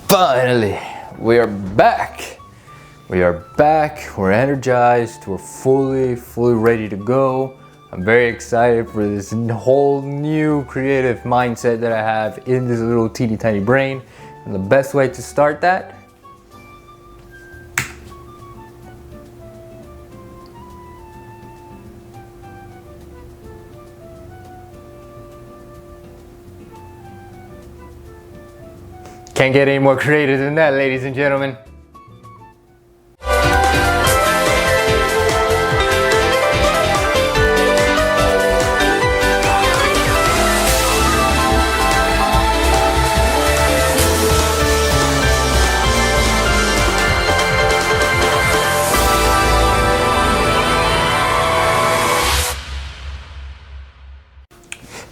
Finally, we are back. We're energized. We're fully ready to go. I'm very excited for this whole new creative mindset that I have in this little teeny tiny brain. And the best way to start that, can't get any more creative than that, ladies and gentlemen.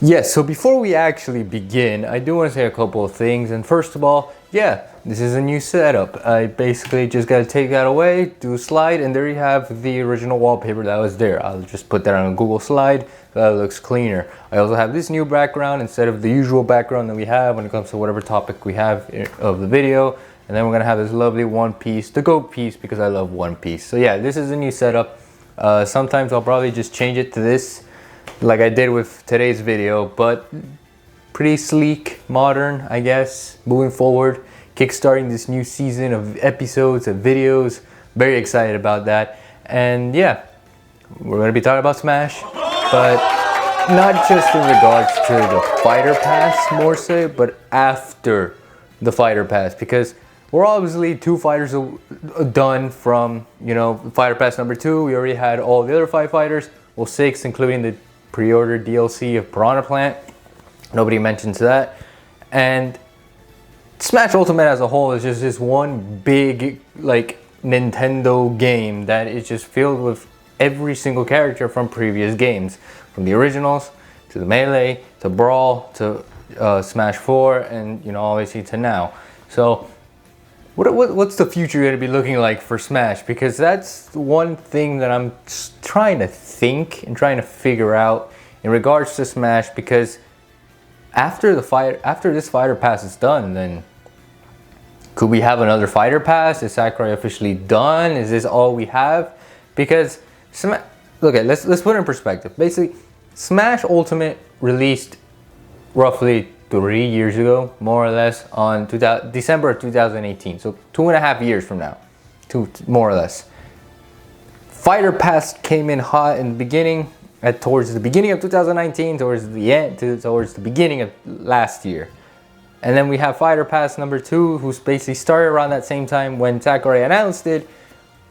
Yes, so before we actually begin, I do want to say a couple of things. And first of all, yeah, this is a new setup. I basically just got to take that away, do a slide, and there you have the original wallpaper that was there. I'll just put that on a Google slide so that it looks cleaner. I also have this new background instead of the usual background that we have when it comes to whatever topic we have of the video. And then we're going to have this lovely one piece, the goat piece, because I love one piece. So yeah, this is a new setup. Sometimes I'll probably just change it to this, like I did with today's video, but pretty sleek, modern, I guess, moving forward, kickstarting this new season of episodes and videos. Very excited about that. And yeah, we're going to be talking about Smash, but not just in regards to the fighter pass more so, but after the fighter pass, because we're obviously 2 fighters done from, fighter pass number 2. We already had all the other 5 fighters, well 6, including the pre-order DLC of Piranha Plant. Nobody mentions that. And Smash Ultimate as a whole is just this one big Nintendo game that is just filled with every single character from previous games, from the originals to the Melee to Brawl to Smash 4 and obviously to now. So what's the future going to be looking like for Smash? Because that's one thing that I'm trying to think and trying to figure out in regards to Smash. Because after this fighter pass is done, then could we have another fighter pass? Is Sakurai officially done? Is this all we have? Because let's put it in perspective. Basically, Smash Ultimate released roughly 3 years ago, more or less, on December of 2018. So 2.5 years from now, more or less. Fighter Pass came in hot in the beginning, towards the beginning of 2019, towards the beginning of last year. And then we have Fighter Pass number 2, who's basically started around that same time when Sakurai announced it,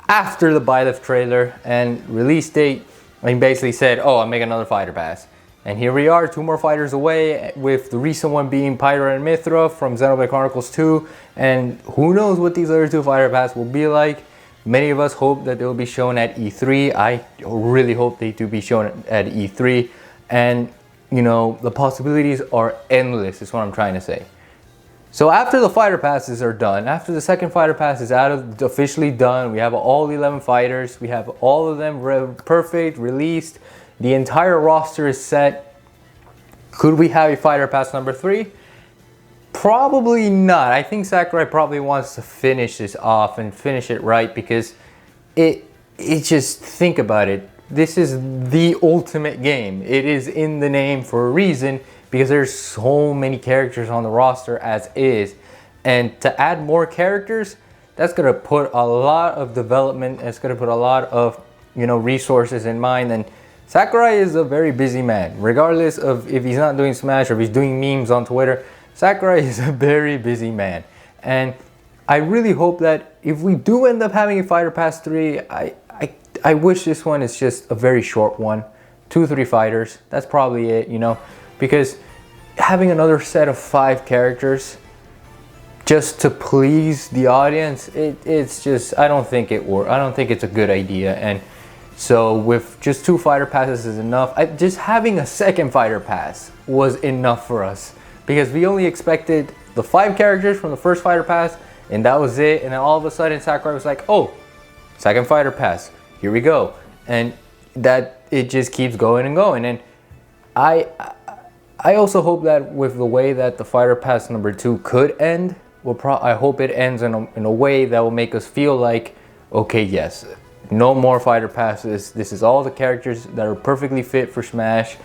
after the Byleth trailer and release date. And he basically said, oh, I'm making another Fighter Pass. And here we are, 2 more fighters away, with the recent one being Pyra and Mithra from Xenoblade Chronicles 2. And who knows what these other 2 fighter pass will be like. Many of us hope that they will be shown at E3. I really hope they do be shown at E3. And, the possibilities are endless, is what I'm trying to say. So after the fighter passes are done, after the second fighter pass is officially done, we have all 11 fighters. We have all of them perfect, released. The entire roster is set. Could we have a fighter pass number 3? Probably not. I think Sakurai probably wants to finish this off and finish it right, because it just, think about it. This is the ultimate game. It is in the name for a reason, because there's so many characters on the roster as is. And to add more characters, that's going to put a lot of development. It's going to put a lot of, resources in mind. And Sakurai is a very busy man. Regardless of if he's not doing Smash or if he's doing memes on Twitter, Sakurai is a very busy man. And I really hope that if we do end up having a Fighter Pass 3, I wish this one is just a very short one. 2-3 fighters, that's probably it, because having another set of 5 characters just to please the audience, it's just, I don't think it's a good idea. And so with just 2 fighter passes is enough. Just having a second fighter pass was enough for us, because we only expected the 5 characters from the first fighter pass, and that was it. And then all of a sudden Sakurai was like, oh, second fighter pass, here we go. And that it just keeps going and going. And I also hope that with the way that the fighter pass number 2 could end, I hope it ends in a way that will make us feel like, okay, yes, no more fighter passes. This is all the characters that are perfectly fit for Smash.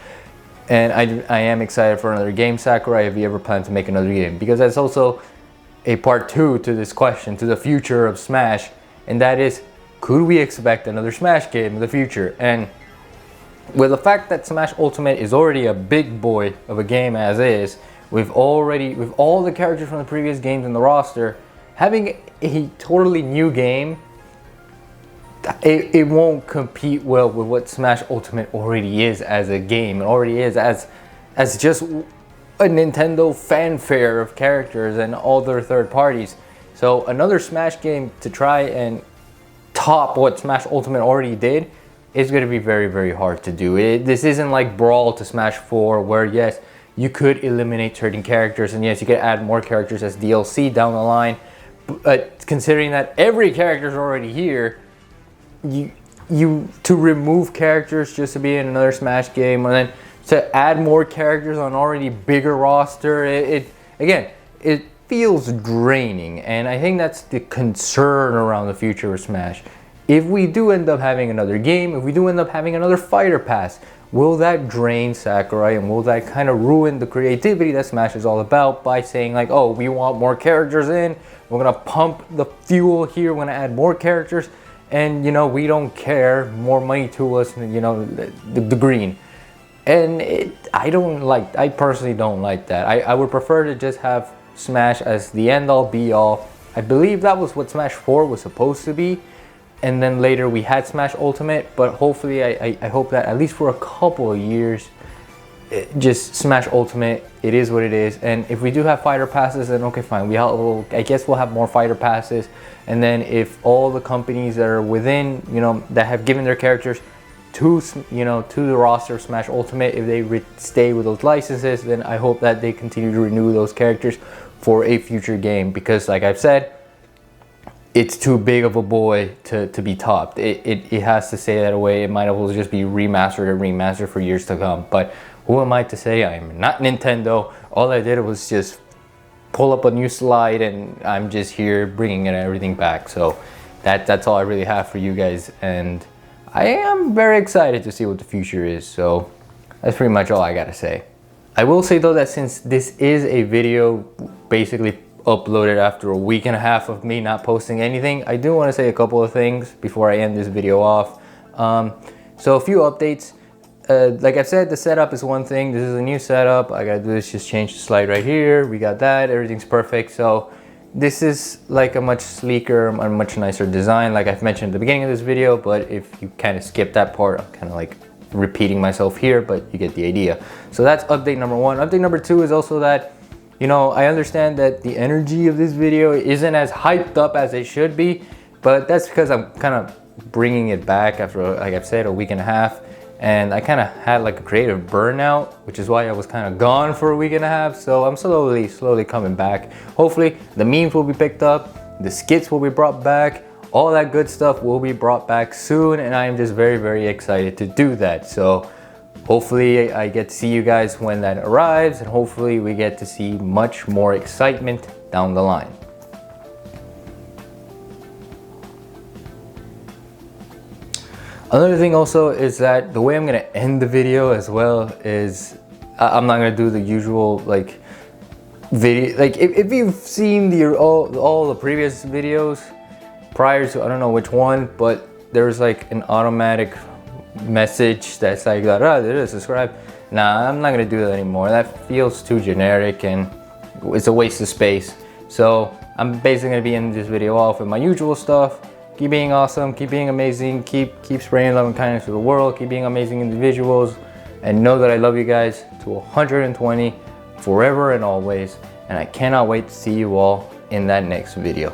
And I am excited for another game. Sakurai, if you ever plan to make another game, because that's also a part 2 to this question, to the future of Smash, and that is, could we expect another Smash game in the future? And with the fact that Smash Ultimate is already a big boy of a game as is, with all the characters from the previous games in the roster, having a totally new game, it won't compete well with what Smash Ultimate already is as a game. It already is as just a Nintendo fanfare of characters and all their third parties. So another Smash game to try and top what Smash Ultimate already did is going to be very, very hard to do. This isn't like Brawl to Smash 4, where yes, you could eliminate certain characters, and yes, you could add more characters as DLC down the line. But considering that every character is already here, to remove characters just to be in another Smash game, and then to add more characters on already bigger roster, it feels draining. And I think that's the concern around the future of Smash. If we do end up having another game, if we do end up having another fighter pass, will that drain Sakurai, and will that kind of ruin the creativity that Smash is all about by saying like, oh, we want more characters in, we're gonna pump the fuel here, we're gonna add more characters, and you know, we don't care, more money to us, you know, the green. And I personally don't like that. I would prefer to just have Smash as the end all be all. I believe that was what Smash 4 was supposed to be, and then later we had Smash Ultimate, but hopefully I hope that at least for a couple of years, just Smash Ultimate, it is what it is. And if we do have fighter passes, then okay, fine, I guess we'll have more fighter passes. And then if all the companies that are within, you know, that have given their characters to the roster of Smash Ultimate, if they stay with those licenses, then I hope that they continue to renew those characters for a future game, because like I've said, it's too big of a boy to be topped. It has to stay that way. It might as well just be remastered for years to come. But who am I to say? I'm not Nintendo. All I did was just pull up a new slide, and I'm just here bringing everything back. So that's all I really have for you guys, and I am very excited to see what the future is. So that's pretty much all I gotta say. I will say though that since this is a video basically uploaded after a week and a half of me not posting anything, I do want to say a couple of things before I end this video off. So a few updates. Like I said, the setup is one thing. This is a new setup. I gotta do this, just change the slide right here. We got that, everything's perfect. So this is like a much sleeker and much nicer design, like I've mentioned at the beginning of this video. But if you kind of skip that part, I'm kind of like repeating myself here, but you get the idea. So that's update number 1. Update number 2 is also that, you know, I understand that the energy of this video isn't as hyped up as it should be, but that's because I'm kind of bringing it back after, like I've said, a week and a half. And I kind of had like a creative burnout, which is why I was kind of gone for a week and a half. So I'm slowly coming back. Hopefully the memes will be picked up, the skits will be brought back, all that good stuff will be brought back soon. And I am just very, very excited to do that. So hopefully I get to see you guys when that arrives, and hopefully we get to see much more excitement down the line. Another thing also is that the way I'm gonna end the video as well is I'm not gonna do the usual like video. Like if you've seen all the previous videos prior to, I don't know which one, but there's like an automatic message that's like, subscribe. Nah, I'm not gonna do that anymore. That feels too generic and it's a waste of space. So I'm basically gonna be ending this video off with my usual stuff. Keep being awesome, keep being amazing, keep spraying love and kindness to the world, keep being amazing individuals, and know that I love you guys to 120 forever and always, and I cannot wait to see you all in that next video.